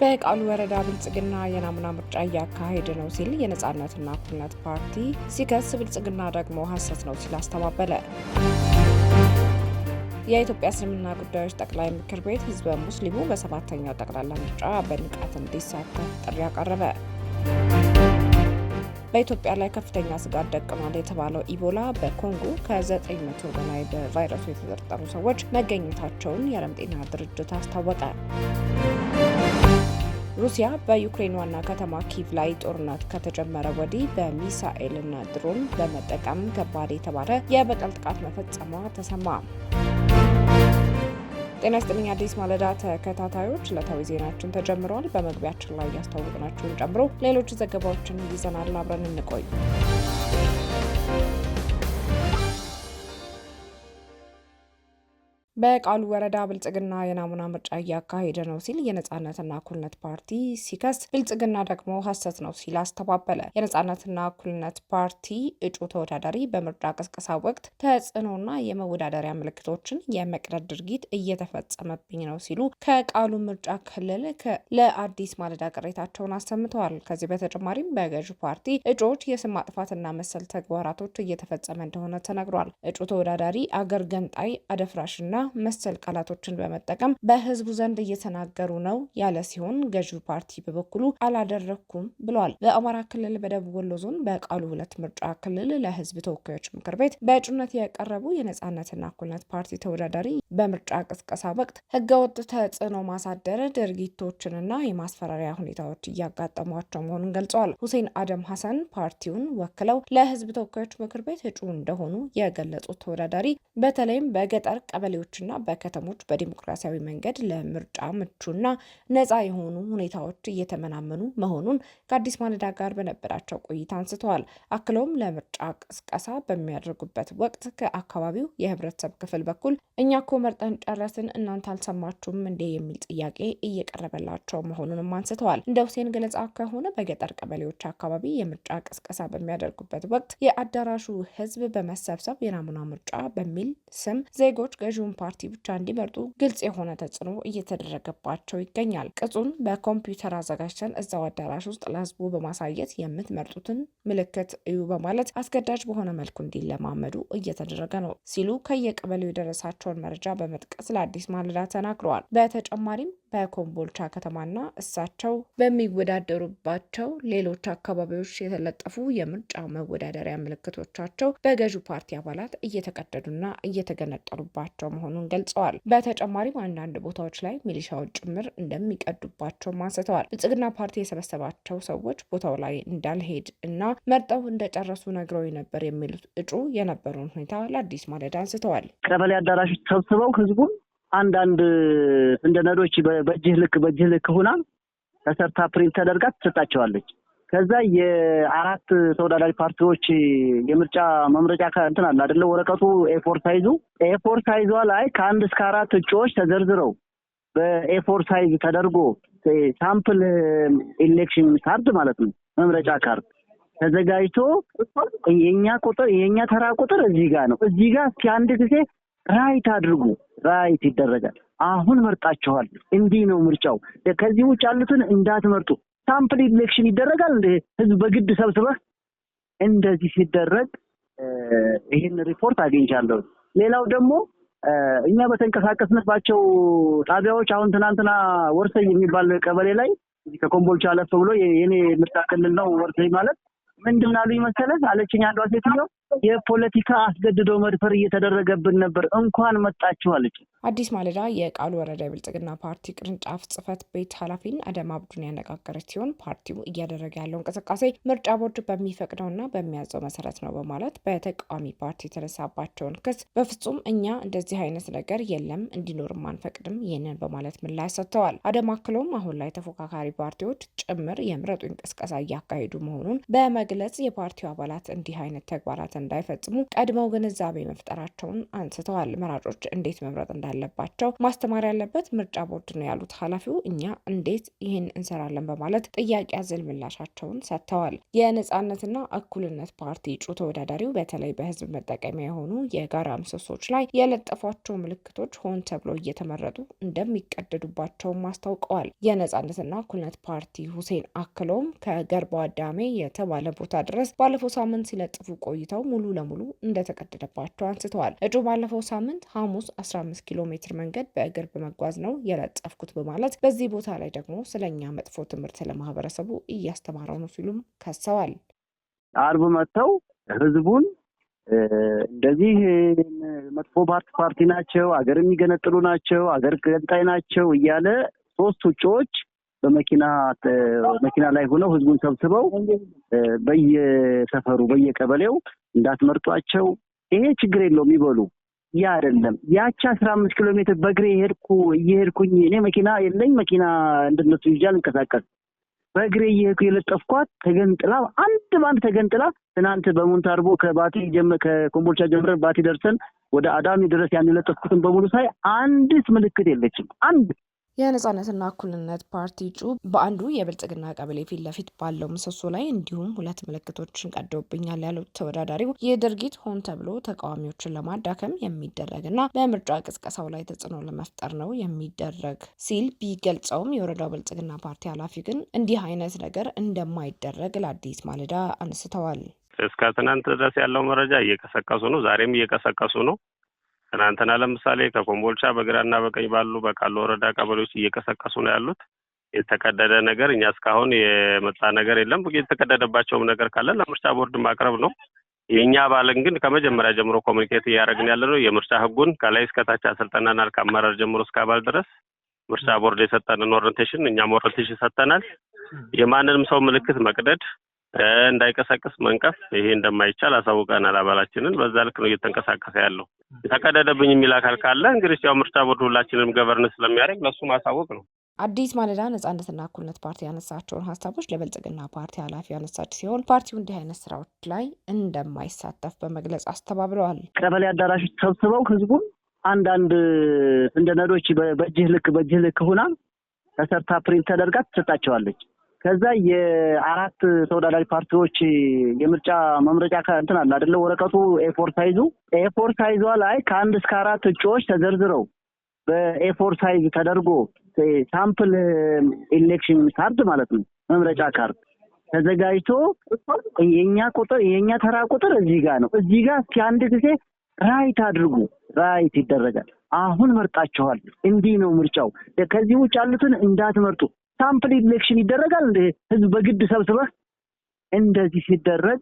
በቃሉ ወረዳ ብልጽግና የናሙና ምርጫ እያካሄደ ነው ሲል የነጻነትና እኩልነት ፓርቲ ሲከስ፣ ብልጽግና ደግሞ ሐሰት ነው ሲል አስተባበለ። የኢትዮጵያ እስልምና ጉዳዮች ጠቅላይ ምክር ቤት ህዝበ ሙስሊሙ በሰባተኛው ጠቅላላ ምርጫ በንቃት እንዲሳተፍ ጥሪ አቀረበ። በኢትዮጵያ ላይ ከፍተኛ ስጋት ደቅኗል የተባለው ኢቦላ በኮንጎ ከ900 በላይ በቫይረሱ የተጠረጠሩ ሰዎች መገኘታቸውን የዓለም ጤና ድርጅት አስታወቀ። ሩሲያ በዩክሬን ዋና ከተማ ኪቭ ላይ ጦርነት ከተጀመረ ወዲህ በሚሳኤልና ድሮን በመጠቀም ከባድ የተባለ የበቀል ጥቃት መፈጸሟ ተሰማ። ጤና ይስጥልኝ አዲስ ማለዳ ተከታታዮች፣ ዕለታዊ ዜናችን ተጀምሯል። በመግቢያችን ላይ ያስተዋወቅናችሁን ጨምሮ ሌሎች ዘገባዎችን ይዘናል። አብረን እንቆይ። በቃሉ ወረዳ ብልጽግና የናሙና ምርጫ እያካሄደ ነው ሲል የነጻነትና እኩልነት ፓርቲ ሲከስ፣ ብልጽግና ደግሞ ሐሰት ነው ሲል አስተባበለ። የነጻነትና እኩልነት ፓርቲ እጩ ተወዳዳሪ በምርጫ ቅስቀሳ ወቅት ተጽዕኖና የመወዳደሪያ ምልክቶችን የመቅደድ ድርጊት እየተፈጸመብኝ ነው ሲሉ ከቃሉ ምርጫ ክልል ለአዲስ ማለዳ ቅሬታቸውን አሰምተዋል። ከዚህ በተጨማሪም በገዢው ፓርቲ እጩዎች የስም ማጥፋትና መሰል ተግባራቶች እየተፈጸመ እንደሆነ ተነግሯል። እጩ ተወዳዳሪ አገር ገንጣይ፣ አደፍራሽና መሰል ቃላቶችን በመጠቀም በህዝቡ ዘንድ እየተናገሩ ነው ያለ ሲሆን፣ ገዢው ፓርቲ በበኩሉ አላደረኩም ብሏል። በአማራ ክልል በደቡብ ወሎ ዞን በቃሉ 2 ምርጫ ክልል ለህዝብ ተወካዮች ምክር ቤት በእጩነት የቀረቡ የነጻነትና እኩልነት ፓርቲ ተወዳዳሪ በምርጫ ቅስቀሳ ወቅት ህገወጥ ተጽዕኖ ማሳደር ድርጊቶችንና የማስፈራሪያ ሁኔታዎች እያጋጠሟቸው መሆኑን ገልጸዋል። ሁሴን አደም ሐሰን ፓርቲውን ወክለው ለህዝብ ተወካዮች ምክር ቤት እጩ እንደሆኑ የገለጹት ተወዳዳሪ በተለይም በገጠር ቀበሌዎች እና በከተሞች በዲሞክራሲያዊ መንገድ ለምርጫ ምቹና ነፃ የሆኑ ሁኔታዎች እየተመናመኑ መሆኑን ከአዲስ ማለዳ ጋር በነበራቸው ቆይታ አንስተዋል። አክለውም ለምርጫ ቅስቀሳ በሚያደርጉበት ወቅት ከአካባቢው የህብረተሰብ ክፍል በኩል እኛ እኮ መርጠን ጨረስን እናንተ አልሰማችሁም እንዴ የሚል ጥያቄ እየቀረበላቸው መሆኑንም አንስተዋል። እንደ ሁሴን ገለጻ ከሆነ በገጠር ቀበሌዎች አካባቢ የምርጫ ቅስቀሳ በሚያደርጉበት ወቅት የአዳራሹ ህዝብ በመሰብሰብ የናሙና ምርጫ በሚል ስም ዜጎች ገዢውን ፓርቲ ብቻ እንዲመርጡ ግልጽ የሆነ ተጽዕኖ እየተደረገባቸው ይገኛል። ቅጹን በኮምፒውተር አዘጋጅተን እዛው አዳራሽ ውስጥ ለህዝቡ በማሳየት የምትመርጡትን ምልክት እዩ በማለት አስገዳጅ በሆነ መልኩ እንዲለማመዱ እየተደረገ ነው ሲሉ ከየቀበሌው የደረሳቸውን መረጃ በመጥቀስ ለአዲስ ማለዳ ተናግረዋል። በተጨማሪም በኮምቦልቻ ከተማና እሳቸው በሚወዳደሩባቸው ሌሎች አካባቢዎች የተለጠፉ የምርጫ መወዳደሪያ ምልክቶቻቸው በገዢው ፓርቲ አባላት እየተቀደዱና እየተገነጠሉባቸው መሆኑን ገልጸዋል። በተጨማሪም አንዳንድ ቦታዎች ላይ ሚሊሻዎች ጭምር እንደሚቀዱባቸውም አንስተዋል። ብልጽግና ፓርቲ የሰበሰባቸው ሰዎች ቦታው ላይ እንዳልሄድ እና መርጠው እንደጨረሱ ነግረው ነበር የሚሉት እጩ የነበረውን ሁኔታ ለአዲስ ማለዳ አንስተዋል። ቀበሌ አዳራሾች ሰብስበው ህዝቡን አንዳንድ እንደ ነዶች በእጅህ ልክ ሆና ተሰርታ ፕሪንት ተደርጋ ትሰጣቸዋለች። ከዛ የአራት ተወዳዳሪ ፓርቲዎች የምርጫ መምረጫ እንትን አለ አይደለ? ወረቀቱ ኤ4 ሳይዟ ላይ ከ1 እስከ 4 እጩዎች ተዘርዝረው በኤ4 ሳይዝ ተደርጎ ሳምፕል ኢሌክሽን ካርድ ማለት ነው፣ መምረጫ ካርድ ተዘጋጅቶ የኛ ተራ ቁጥር እዚህ ጋር ነው። እዚህ ጋር እስኪ አንድ ጊዜ ራይት አድርጉ፣ ራይት ይደረጋል። አሁን መርጣችኋል፣ እንዲህ ነው ምርጫው፣ ከዚህ ውጭ ያሉትን እንዳትመርጡ። ሳምፕል ኢሌክሽን ይደረጋል እንደ ህዝብ በግድ ሰብስበህ እንደዚህ ሲደረግ ይሄን ሪፖርት አግኝቻለሁ። ሌላው ደግሞ እኛ በተንቀሳቀስንባቸው ጣቢያዎች አሁን ትናንትና ወርሰይ የሚባል ቀበሌ ላይ ከኮምቦልቻ አለፍ ብሎ የኔ ምርጫ ክልል ነው ወርሰይ ማለት ምንድን አሉኝ መሰለህ አለችኝ አንዷ ሴትዮ፣ የፖለቲካ አስገድዶ መድፈር እየተደረገብን ነበር፣ እንኳን መጣችሁ አለች። አዲስ ማለዳ የቃሉ ወረዳ የብልጽግና ፓርቲ ቅርንጫፍ ጽህፈት ቤት ኃላፊን አደም አብዱን ያነጋገረች ሲሆን ፓርቲው እያደረገ ያለው እንቅስቃሴ ምርጫ ቦርድ በሚፈቅደውና በሚያዘው መሰረት ነው በማለት በተቃዋሚ ፓርቲ የተነሳባቸውን ክስ በፍጹም እኛ እንደዚህ አይነት ነገር የለም እንዲኖርም አንፈቅድም ይህንን በማለት ምላሽ ሰጥተዋል። አደም አክለውም አሁን ላይ ተፎካካሪ ፓርቲዎች ጭምር የምረጡ እንቅስቃሴ እያካሄዱ መሆኑን በመግለጽ የፓርቲው አባላት እንዲህ አይነት ተግባራት እንዳይፈጽሙ ቀድመው ግንዛቤ መፍጠራቸውን አንስተዋል። መራጮች እንዴት መምረጥ እንዳለባቸው ያለባቸው ማስተማር ያለበት ምርጫ ቦርድ ነው ያሉት ኃላፊው እኛ እንዴት ይህን እንሰራለን በማለት ጥያቄ አዘል ምላሻቸውን ሰጥተዋል። የነጻነትና እኩልነት ፓርቲ እጩ ተወዳዳሪው በተለይ በህዝብ መጠቀሚያ የሆኑ የጋራ ምሰሶች ላይ የለጠፏቸው ምልክቶች ሆን ተብሎ እየተመረጡ እንደሚቀደዱባቸውም አስታውቀዋል። የነጻነትና እኩልነት ፓርቲ ሁሴን አክሎም ከገርባ አዳሜ የተባለ ቦታ ድረስ ባለፈው ሳምንት ሲለጥፉ ቆይተው ሙሉ ለሙሉ እንደተቀደደባቸው አንስተዋል። እጩ ባለፈው ሳምንት ሐሙስ 15 ኪሎ ሜትር መንገድ በእግር በመጓዝ ነው የለጠፍኩት በማለት በዚህ ቦታ ላይ ደግሞ ስለኛ መጥፎ ትምህርት ለማህበረሰቡ እያስተማረው ነው ሲሉም ከሰዋል። አርብ መጥተው ህዝቡን እንደዚህ መጥፎ ፓርቲ ናቸው፣ አገር የሚገነጥሉ ናቸው፣ አገር ገንጣይ ናቸው እያለ ሶስት ውጪዎች በመኪና ላይ ሆነው ህዝቡን ሰብስበው በየሰፈሩ በየቀበሌው እንዳትመርጧቸው፣ ይሄ ችግር የለውም ይበሉ። ያ አይደለም ያቺ 15 ኪሎ ሜትር በእግሬ እየሄድኩኝ እኔ መኪና የለኝ መኪና እንደነሱ ይጃል እንቀሳቀስ በእግሬ እየሄድኩ የለጠፍኳት ተገንጥላ አንድ ባንድ ተገንጥላ ትናንት በሙንታርቦ ከኮምቦልቻ ጀምረን ባቲ ደርሰን ወደ አዳሚ ድረስ ያን የለጠፍኩትን በሙሉ ሳይ አንዲት ምልክት የለችም። አንድ የነጻነትና እኩልነት ፓርቲ እጩ በአንዱ የብልጽግና ቀበሌ ፊት ለፊት ባለው ምሰሶ ላይ እንዲሁም 2 ምልክቶችን ቀደውብኛል ያሉት ተወዳዳሪው ይህ ድርጊት ሆን ተብሎ ተቃዋሚዎችን ለማዳከም የሚደረግና በምርጫ ቅስቀሳው ላይ ተጽዕኖ ለመፍጠር ነው የሚደረግ ሲል ቢገልጸውም የወረዳው ብልጽግና ፓርቲ ኃላፊ ግን እንዲህ አይነት ነገር እንደማይደረግ ለአዲስ ማለዳ አንስተዋል። እስከ ትናንት ድረስ ያለው መረጃ እየቀሰቀሱ ነው፣ ዛሬም እየቀሰቀሱ ነው። ትናንትና ለምሳሌ ከኮምቦልቻ በግራና በቀኝ ባሉ በቃሉ ወረዳ ቀበሌዎች እየቀሰቀሱ ነው ያሉት። የተቀደደ ነገር እኛ እስካሁን የመጣ ነገር የለም። የተቀደደባቸውም ነገር ካለ ለምርጫ ቦርድ ማቅረብ ነው። የኛ ባለን ግን ከመጀመሪያ ጀምሮ ኮሙኒኬት እያደረግን ያለ ነው። የምርጫ ህጉን ከላይ እስከታች አሰልጠናናል። ከአመራር ጀምሮ እስከ አባል ድረስ ምርጫ ቦርድ የሰጠንን ኦሪንቴሽን እኛም ኦሪንቴሽን ሰጥተናል። የማንንም ሰው ምልክት መቅደድ እንዳይቀሰቅስ መንቀፍ ይሄ እንደማይቻል አሳውቀናል አባላችንን። በዛ ልክ ነው እየተንቀሳቀሰ ያለው። የተቀደደብኝ የሚል አካል ካለ እንግዲህ ያው ምርጫ ቦርድ ሁላችንም ገቨርነንስ ስለሚያደርግ ለሱ ማሳወቅ ነው። አዲስ ማለዳ ነጻነትና እኩልነት ፓርቲ ያነሳቸውን ሀሳቦች ለብልጽግና ፓርቲ ኃላፊ ያነሳች ሲሆን ፓርቲው እንዲህ አይነት ስራዎች ላይ እንደማይሳተፍ በመግለጽ አስተባብለዋል። ቀበሌ አዳራሾች ሰብስበው ህዝቡን አንዳንድ እንደ ነዶች በእጅህ ልክ ሆና ተሰርታ ፕሪንት ተደርጋ ትሰጣቸዋለች። ከዛ የአራት ተወዳዳሪ ፓርቲዎች የምርጫ መምረጫ እንትን አለ አይደለ? ወረቀቱ ኤ4 ሳይዟ ላይ ከ1 እስከ 4 እጩዎች ተዘርዝረው በኤ4 ሳይዝ ተደርጎ ሳምፕል ኢሌክሽን ካርድ ማለት ነው መምረጫ ካርድ ተዘጋጅቶ የኛ ተራ ቁጥር እዚህ ጋር ነው። እዚህ ጋር እስኪ አንድ ጊዜ ራይት አድርጉ። ራይት ይደረጋል። አሁን መርጣችኋል። እንዲህ ነው ምርጫው። ከዚህ ውጭ ያሉትን እንዳትመርጡ። ሳምፕል ኢሌክሽን ይደረጋል እንደ ህዝብ በግድ ሰብስበህ እንደዚህ ሲደረግ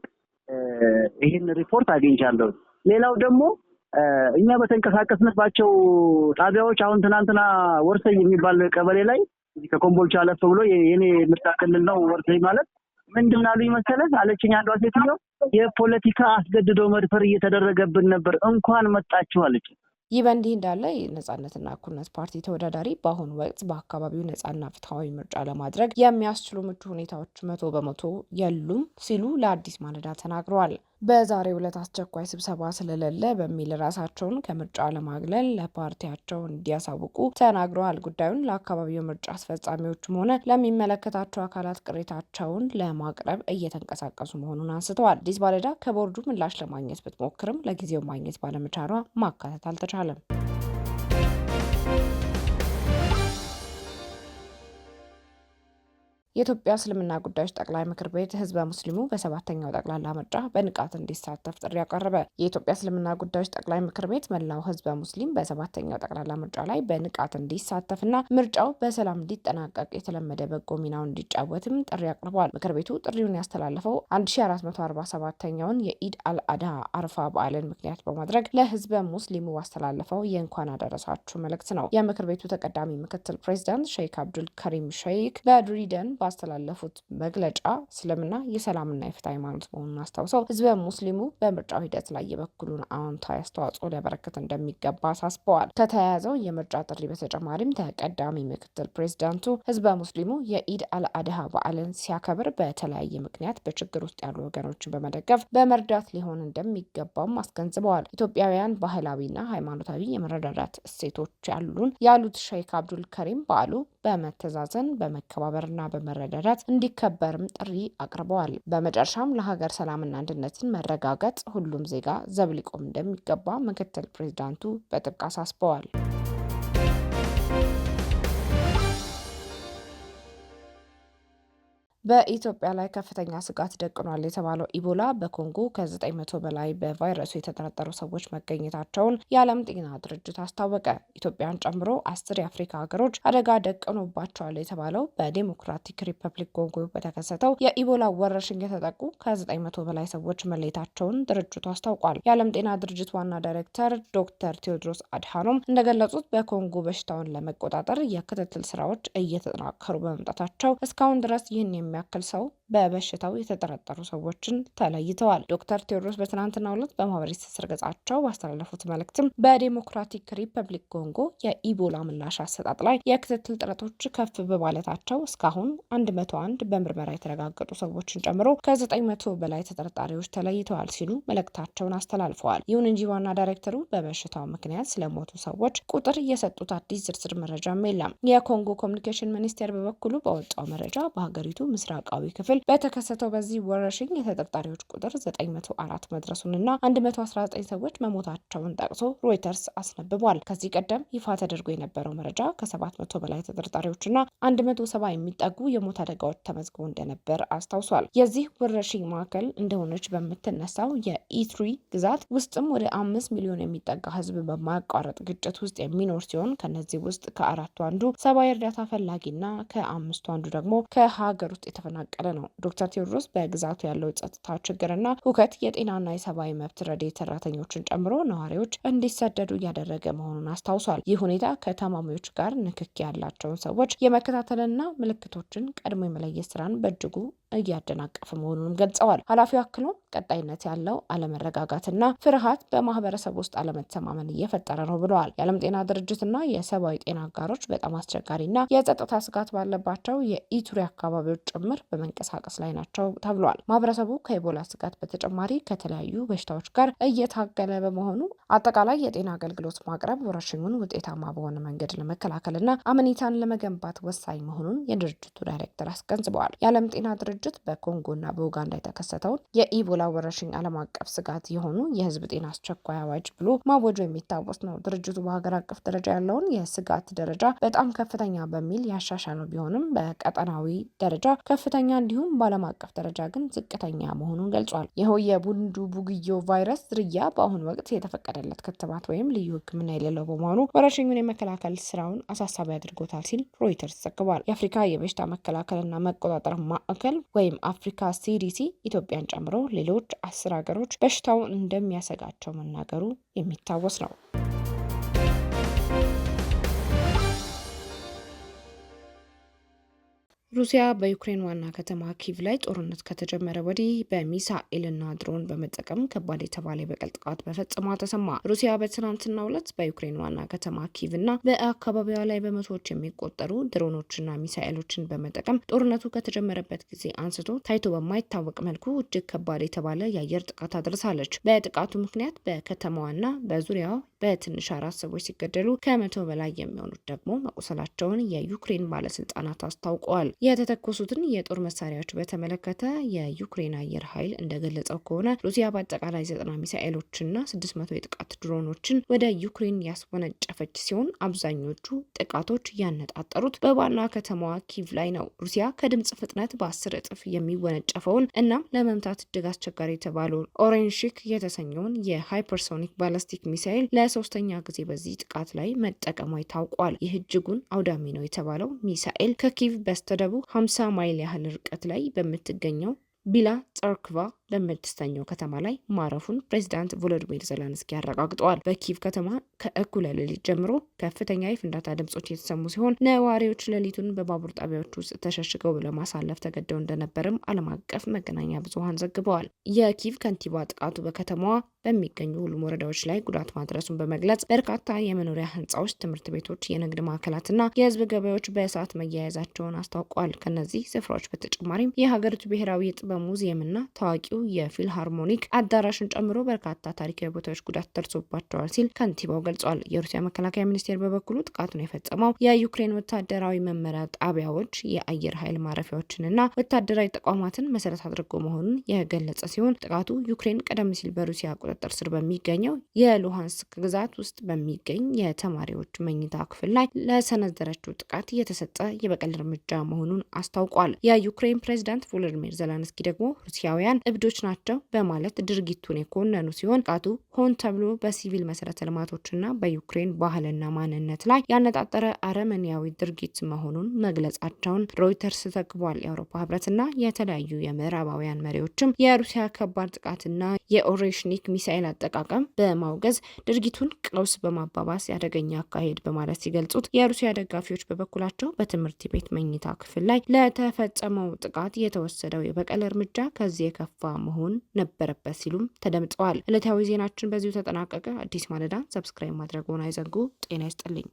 ይሄን ሪፖርት አግኝቻለሁ። ሌላው ደግሞ እኛ በተንቀሳቀስንባቸው ጣቢያዎች አሁን ትናንትና ወርሰይ የሚባል ቀበሌ ላይ ከኮምቦልቻ አለፍ ብሎ የኔ ምርጫ ክልል ነው ወርሰይ ማለት ምንድን አሉኝ መሰለህ አለችኝ አንዷ ሴትዮ የፖለቲካ አስገድዶ መድፈር እየተደረገብን ነበር እንኳን መጣችሁ አለች። ይህ በእንዲህ እንዳለ የነጻነትና እኩልነት ፓርቲ ተወዳዳሪ በአሁኑ ወቅት በአካባቢው ነጻና ፍትሐዊ ምርጫ ለማድረግ የሚያስችሉ ምቹ ሁኔታዎች 100% የሉም ሲሉ ለአዲስ ማለዳ ተናግረዋል። በዛሬው ዕለት አስቸኳይ ስብሰባ ስለሌለ በሚል ራሳቸውን ከምርጫ ለማግለል ለፓርቲያቸው እንዲያሳውቁ ተናግረዋል። ጉዳዩን ለአካባቢው ምርጫ አስፈጻሚዎችም ሆነ ለሚመለከታቸው አካላት ቅሬታቸውን ለማቅረብ እየተንቀሳቀሱ መሆኑን አንስተዋል። አዲስ ማለዳ ከቦርዱ ምላሽ ለማግኘት ብትሞክርም ለጊዜው ማግኘት ባለመቻሏ ማካተት አልተቻለም። የኢትዮጵያ እስልምና ጉዳዮች ጠቅላይ ምክር ቤት ህዝበ ሙስሊሙ በሰባተኛው ጠቅላላ ምርጫ በንቃት እንዲሳተፍ ጥሪ አቀረበ። የኢትዮጵያ እስልምና ጉዳዮች ጠቅላይ ምክር ቤት መላው ህዝበ ሙስሊም በሰባተኛው ጠቅላላ ምርጫ ላይ በንቃት እንዲሳተፍና ምርጫው በሰላም እንዲጠናቀቅ የተለመደ በጎ ሚናውን እንዲጫወትም ጥሪ አቅርቧል። ምክር ቤቱ ጥሪውን ያስተላለፈው 1447ኛውን የኢድ አልአድሃ አረፋ በዓልን ምክንያት በማድረግ ለህዝበ ሙስሊሙ ባስተላለፈው የእንኳን አደረሳችሁ መልእክት ነው። የምክር ቤቱ ተቀዳሚ ምክትል ፕሬዚዳንት ሼክ አብዱል ከሪም ሼክ በድሬዳዋ ባስተላለፉት መግለጫ እስልምና የሰላምና የፍትህ ሃይማኖት መሆኑን አስታውሰው ህዝበ ሙስሊሙ በምርጫው ሂደት ላይ የበኩሉን አዎንታዊ አስተዋጽኦ ሊያበረክት እንደሚገባ አሳስበዋል። ከተያያዘው የምርጫ ጥሪ በተጨማሪም ተቀዳሚ ምክትል ፕሬዚዳንቱ ህዝበ ሙስሊሙ የኢድ አልአድሃ በዓልን ሲያከብር በተለያየ ምክንያት በችግር ውስጥ ያሉ ወገኖችን በመደገፍ በመርዳት ሊሆን እንደሚገባም አስገንዝበዋል። ኢትዮጵያውያን ባህላዊና ሃይማኖታዊ የመረዳዳት እሴቶች ያሉት ሼክ አብዱል ከሪም በዓሉ በመተዛዘን በመከባበርና በመረዳዳት እንዲከበርም ጥሪ አቅርበዋል። በመጨረሻም ለሀገር ሰላምና አንድነትን መረጋገጥ ሁሉም ዜጋ ዘብ ሊቆም እንደሚገባ ምክትል ፕሬዚዳንቱ በጥብቅ አሳስበዋል። በኢትዮጵያ ላይ ከፍተኛ ስጋት ደቅኗል የተባለው ኢቦላ በኮንጎ ከ900 በላይ በቫይረሱ የተጠረጠሩ ሰዎች መገኘታቸውን የዓለም ጤና ድርጅት አስታወቀ። ኢትዮጵያን ጨምሮ 10 የአፍሪካ ሀገሮች አደጋ ደቅኖባቸዋል የተባለው በዴሞክራቲክ ሪፐብሊክ ኮንጎ በተከሰተው የኢቦላ ወረርሽኝ የተጠቁ ከ900 በላይ ሰዎች መለየታቸውን ድርጅቱ አስታውቋል። የዓለም ጤና ድርጅት ዋና ዳይሬክተር ዶክተር ቴዎድሮስ አድሃኖም እንደገለጹት በኮንጎ በሽታውን ለመቆጣጠር የክትትል ስራዎች እየተጠናከሩ በመምጣታቸው እስካሁን ድረስ ይህን የሚያክል ሰው በበሽታው የተጠረጠሩ ሰዎችን ተለይተዋል። ዶክተር ቴዎድሮስ በትናንትናው ዕለት በማህበራዊ ትስስር ገጻቸው ባስተላለፉት መልእክትም በዴሞክራቲክ ሪፐብሊክ ኮንጎ የኢቦላ ምላሽ አሰጣጥ ላይ የክትትል ጥረቶች ከፍ በማለታቸው እስካሁን 101 በምርመራ የተረጋገጡ ሰዎችን ጨምሮ ከ900 በላይ ተጠርጣሪዎች ተለይተዋል ሲሉ መልእክታቸውን አስተላልፈዋል። ይሁን እንጂ ዋና ዳይሬክተሩ በበሽታው ምክንያት ስለሞቱ ሰዎች ቁጥር የሰጡት አዲስ ዝርዝር መረጃም የለም። የኮንጎ ኮሚኒኬሽን ሚኒስቴር በበኩሉ በወጣው መረጃ በሀገሪቱ ምስራቃዊ ክፍል በተከሰተው በዚህ ወረርሽኝ የተጠርጣሪዎች ቁጥር 904 መድረሱንና 119 ሰዎች መሞታቸውን ጠቅሶ ሮይተርስ አስነብቧል። ከዚህ ቀደም ይፋ ተደርጎ የነበረው መረጃ ከ700 በላይ ተጠርጣሪዎችና 170 የሚጠጉ የሞት አደጋዎች ተመዝግቦ እንደነበር አስታውሷል። የዚህ ወረርሽኝ ማዕከል እንደሆነች በምትነሳው የኢትሪ ግዛት ውስጥም ወደ 5 ሚሊዮን የሚጠጋ ሕዝብ በማያቋረጥ ግጭት ውስጥ የሚኖር ሲሆን ከነዚህ ውስጥ ከአራቱ አንዱ ሰብአዊ እርዳታ ፈላጊና ከአምስቱ አንዱ ደግሞ ከሀገር ውስጥ የተፈናቀለ ነው። ዶክተር ቴዎድሮስ በግዛቱ ያለው ጸጥታ ችግርና ሁከት የጤናና የሰብአዊ መብት ረድኤት ሰራተኞችን ጨምሮ ነዋሪዎች እንዲሰደዱ እያደረገ መሆኑን አስታውሷል። ይህ ሁኔታ ከታማሚዎች ጋር ንክኪ ያላቸውን ሰዎች የመከታተልና ምልክቶችን ቀድሞ የመለየት ስራን በእጅጉ እያደናቀፈ መሆኑንም ገልጸዋል። ኃላፊው አክሎ ቀጣይነት ያለው አለመረጋጋትና ፍርሃት በማህበረሰብ ውስጥ አለመተማመን እየፈጠረ ነው ብለዋል። የዓለም ጤና ድርጅትና የሰብአዊ ጤና አጋሮች በጣም አስቸጋሪና የጸጥታ ስጋት ባለባቸው የኢቱሪ አካባቢዎች ጭምር በመንቀሳቀስ ላይ ናቸው ተብሏል። ማህበረሰቡ ከኢቦላ ስጋት በተጨማሪ ከተለያዩ በሽታዎች ጋር እየታገለ በመሆኑ አጠቃላይ የጤና አገልግሎት ማቅረብ ወረርሽኙን ውጤታማ በሆነ መንገድ ለመከላከልና አመኔታን ለመገንባት ወሳኝ መሆኑን የድርጅቱ ዳይሬክተር አስገንዝበዋል። የዓለም ጤና ድርጅት በኮንጎና በኡጋንዳ የተከሰተውን የኢቦላ ወረርሽኝ ዓለም አቀፍ ስጋት የሆኑ የህዝብ ጤና አስቸኳይ አዋጅ ብሎ ማወጁ የሚታወስ ነው። ድርጅቱ በሀገር አቀፍ ደረጃ ያለውን የስጋት ደረጃ በጣም ከፍተኛ በሚል ያሻሻለው ቢሆንም በቀጠናዊ ደረጃ ከፍተኛ እንዲሁም በዓለም አቀፍ ደረጃ ግን ዝቅተኛ መሆኑን ገልጿል። ይኸው የቡንዱ ቡግዮ ቫይረስ ዝርያ በአሁኑ ወቅት የተፈቀደለት ክትባት ወይም ልዩ ሕክምና የሌለው በመሆኑ ወረርሽኙን የመከላከል ስራውን አሳሳቢ አድርጎታል ሲል ሮይተርስ ዘግቧል። የአፍሪካ የበሽታ መከላከልና መቆጣጠር ማዕከል ወይም አፍሪካ ሲዲሲ ኢትዮጵያን ጨምሮ ሌሎች 10 ሀገሮች በሽታው እንደሚያሰጋቸው መናገሩ የሚታወስ ነው። ሩሲያ በዩክሬን ዋና ከተማ ኪቭ ላይ ጦርነት ከተጀመረ ወዲህ በሚሳኤልና ድሮን በመጠቀም ከባድ የተባለ የበቀል ጥቃት በፈጽሟ ተሰማ። ሩሲያ በትናንትናው ዕለት በዩክሬን ዋና ከተማ ኪቭና በአካባቢዋ ላይ በመቶዎች የሚቆጠሩ ድሮኖችና ሚሳኤሎችን በመጠቀም ጦርነቱ ከተጀመረበት ጊዜ አንስቶ ታይቶ በማይታወቅ መልኩ እጅግ ከባድ የተባለ የአየር ጥቃት አድርሳለች። በጥቃቱ ምክንያት በከተማዋና በዙሪያዋ በትንሽ 4 ሰዎች ሲገደሉ ከ100 በላይ የሚሆኑት ደግሞ መቁሰላቸውን የዩክሬን ባለስልጣናት አስታውቀዋል። የተተኮሱትን የጦር መሳሪያዎች በተመለከተ የዩክሬን አየር ኃይል እንደገለጸው ከሆነ ሩሲያ በአጠቃላይ 90 ሚሳኤሎችና 600 የጥቃት ድሮኖችን ወደ ዩክሬን ያስወነጨፈች ሲሆን አብዛኞቹ ጥቃቶች ያነጣጠሩት በዋና ከተማዋ ኪቭ ላይ ነው። ሩሲያ ከድምጽ ፍጥነት በ10 እጥፍ የሚወነጨፈውን እናም ለመምታት እጅግ አስቸጋሪ የተባለውን ኦሬንሺክ የተሰኘውን የሃይፐርሶኒክ ባላስቲክ ሚሳኤል ለሶስተኛ ጊዜ በዚህ ጥቃት ላይ መጠቀሟ ታውቋል። ይህ እጅጉን አውዳሚ ነው የተባለው ሚሳኤል ከኪቭ በስተደቡብ 50 ማይል ያህል ርቀት ላይ በምትገኘው ቢላ ጸርክቫ በምትሰኘው ከተማ ላይ ማረፉን ፕሬዚዳንት ቮሎዲሚር ዜሌንስኪ አረጋግጠዋል። በኪቭ ከተማ ከእኩለ ሌሊት ጀምሮ ከፍተኛ የፍንዳታ ድምጾች የተሰሙ ሲሆን ነዋሪዎች ሌሊቱን በባቡር ጣቢያዎች ውስጥ ተሸሽገው ለማሳለፍ ተገደው እንደነበርም ዓለም አቀፍ መገናኛ ብዙሃን ዘግበዋል። የኪቭ ከንቲባ ጥቃቱ በከተማዋ በሚገኙ ሁሉም ወረዳዎች ላይ ጉዳት ማድረሱን በመግለጽ በርካታ የመኖሪያ ህንፃዎች፣ ትምህርት ቤቶች፣ የንግድ ማዕከላትና የህዝብ ገበያዎች በእሳት መያያዛቸውን አስታውቋል። ከነዚህ ስፍራዎች በተጨማሪም የሀገሪቱ ብሔራዊ የጥበብ ሙዚየምና ታዋቂው የፊልሃርሞኒክ አዳራሽን ጨምሮ በርካታ ታሪካዊ ቦታዎች ጉዳት ደርሶባቸዋል ሲል ከንቲባው ገልጿል። የሩሲያ መከላከያ ሚኒስቴር በበኩሉ ጥቃቱን የፈጸመው የዩክሬን ወታደራዊ መመሪያ ጣቢያዎች፣ የአየር ኃይል ማረፊያዎችንና ወታደራዊ ተቋማትን መሰረት አድርጎ መሆኑን የገለጸ ሲሆን ጥቃቱ ዩክሬን ቀደም ሲል በሩሲያ ቁጥጥር ስር በሚገኘው የሉሃንስክ ግዛት ውስጥ በሚገኝ የተማሪዎች መኝታ ክፍል ላይ ለሰነዘረችው ጥቃት የተሰጠ የበቀል እርምጃ መሆኑን አስታውቋል። የዩክሬን ፕሬዚዳንት ቮሎዲሚር ዜሌንስኪ ደግሞ ሩሲያውያን እብዶች ናቸው በማለት ድርጊቱን የኮነኑ ሲሆን ጥቃቱ ሆን ተብሎ በሲቪል መሰረተ ልማቶችና በዩክሬን ባህልና ማንነት ላይ ያነጣጠረ አረመኔያዊ ድርጊት መሆኑን መግለጻቸውን ሮይተርስ ዘግቧል። የአውሮፓ ህብረትና የተለያዩ የምዕራባውያን መሪዎችም የሩሲያ ከባድ ጥቃትና የኦሬሽኒክ ሚሳኤል አጠቃቀም በማውገዝ ድርጊቱን ቀውስ በማባባስ ያደገኛ አካሄድ በማለት ሲገልጹት፣ የሩሲያ ደጋፊዎች በበኩላቸው በትምህርት ቤት መኝታ ክፍል ላይ ለተፈጸመው ጥቃት የተወሰደው የበቀል እርምጃ ከዚህ የከፋ መሆን ነበረበት ሲሉም ተደምጠዋል። ዕለታዊ ዜናችን በዚሁ ተጠናቀቀ። አዲስ ማለዳ ሰብስክራይብ ማድረግዎን አይዘንጉ። ጤና ይስጥልኝ።